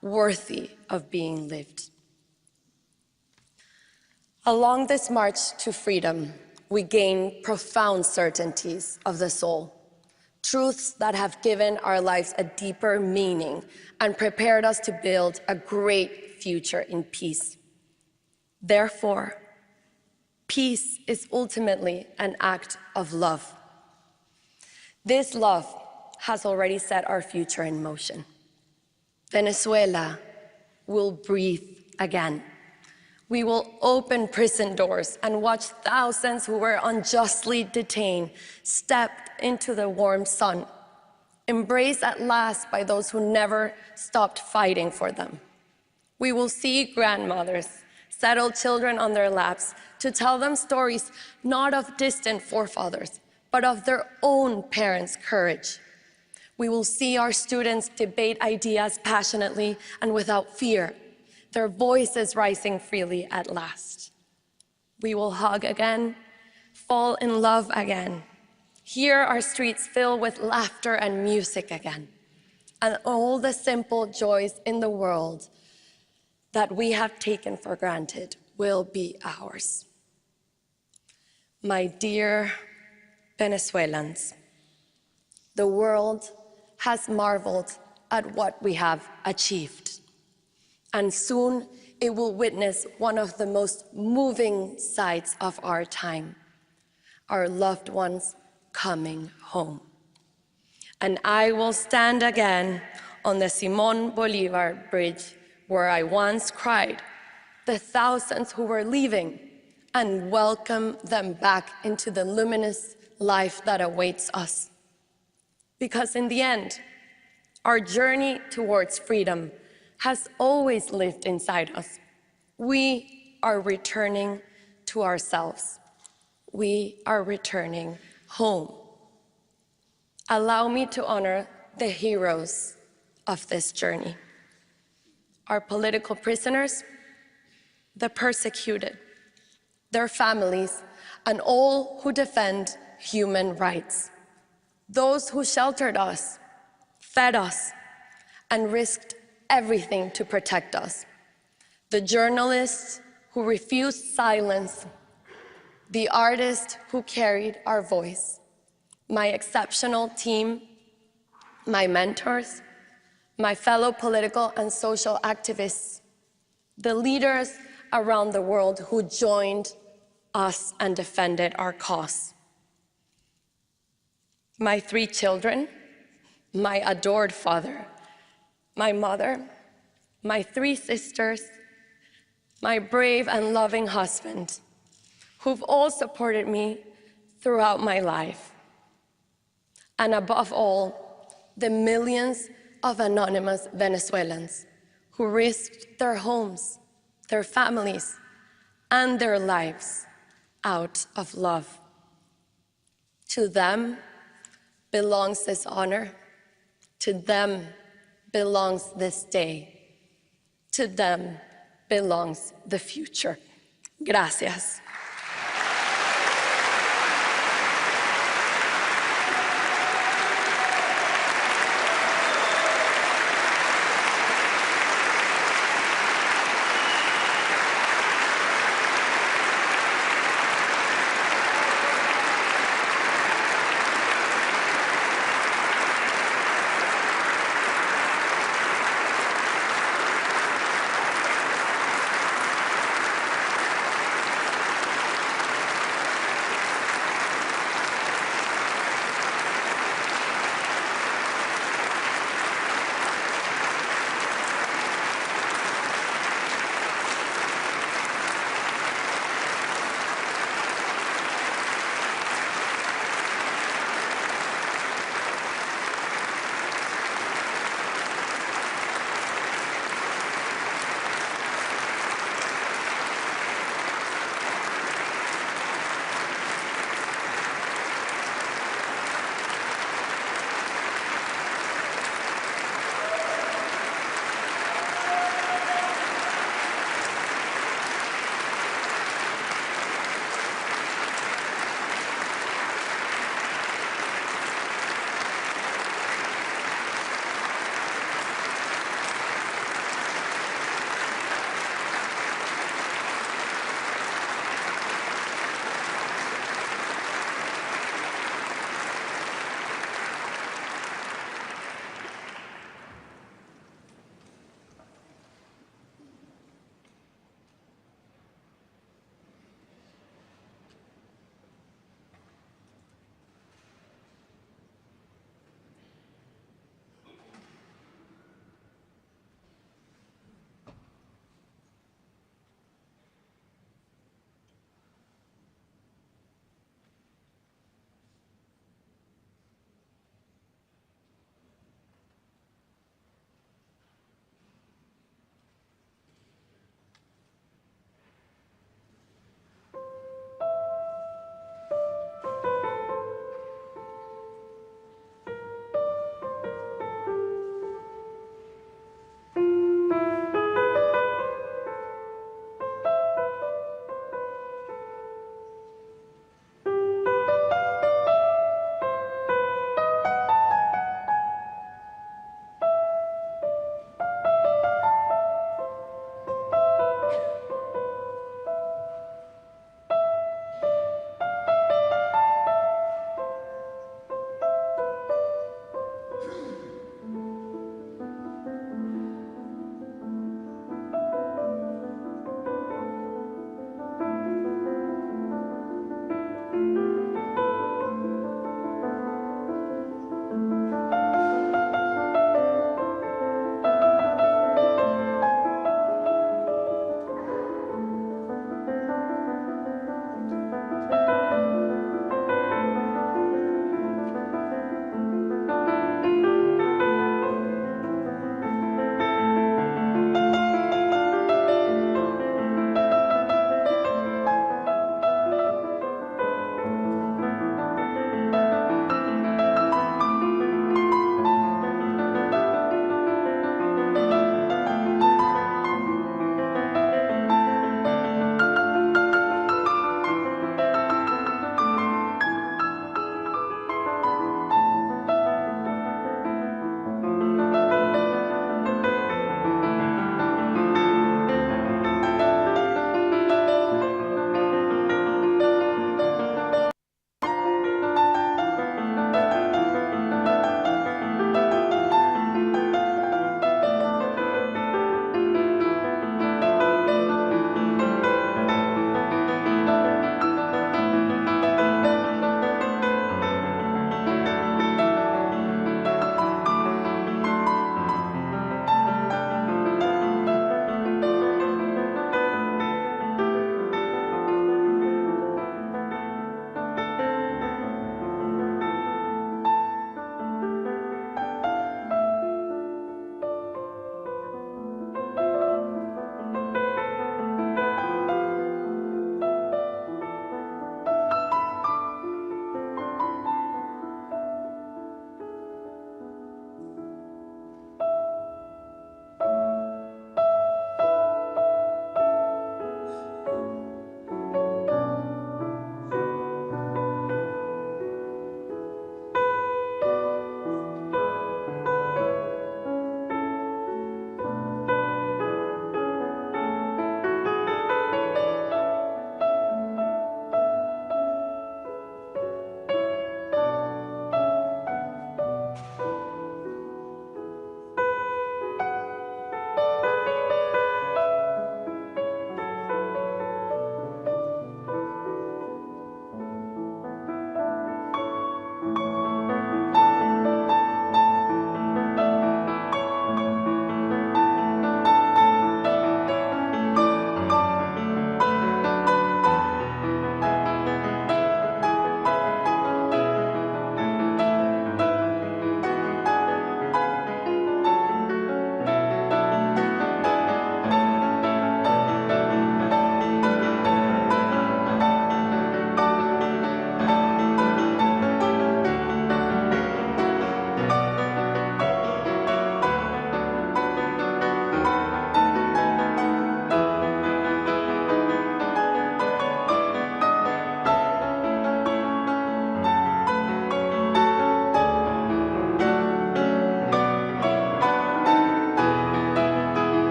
worthy of being lived. Along this march to freedom, we gain profound certainties of the soul, truths that have given our lives a deeper meaning and prepared us to build a great future in peace. Therefore, peace is ultimately an act of love. This love has already set our future in motion. Venezuela will breathe again. We will open prison doors and watch thousands who were unjustly detained step into the warm sun, embraced at last by those who never stopped fighting for them. We will see grandmothers settle children on their laps to tell them stories not of distant forefathers, but of their own parents' courage. We will see our students debate ideas passionately and without fear, their voices rising freely at last. We will hug again, fall in love again, hear our streets fill with laughter and music again, and all the simple joys in the world that we have taken for granted will be ours. My dear Venezuelans, the world has marveled at what we have achieved. And soon it will witness one of the most moving sights of our time, our loved ones coming home. And I will stand again on the Simón Bolívar Bridge where I once cried the thousands who were leaving and welcome them back into the luminous life that awaits us. Because in the end, our journey towards freedom has always lived inside us. We are returning to ourselves. We are returning home. Allow me to honor the heroes of this journey. Our political prisoners, the persecuted, their families, and all who defend human rights, those who sheltered us, fed us, and risked everything to protect us, the journalists who refused silence, the artists who carried our voice, my exceptional team, my mentors, my fellow political and social activists, the leaders around the world who joined us and defended our cause. My 3 children, my adored father, my mother, my 3 sisters, my brave and loving husband, who've all supported me throughout my life. And above all, the millions of anonymous Venezuelans who risked their homes, their families, and their lives out of love. To them belongs this honor. To them belongs this day. To them belongs the future. Gracias.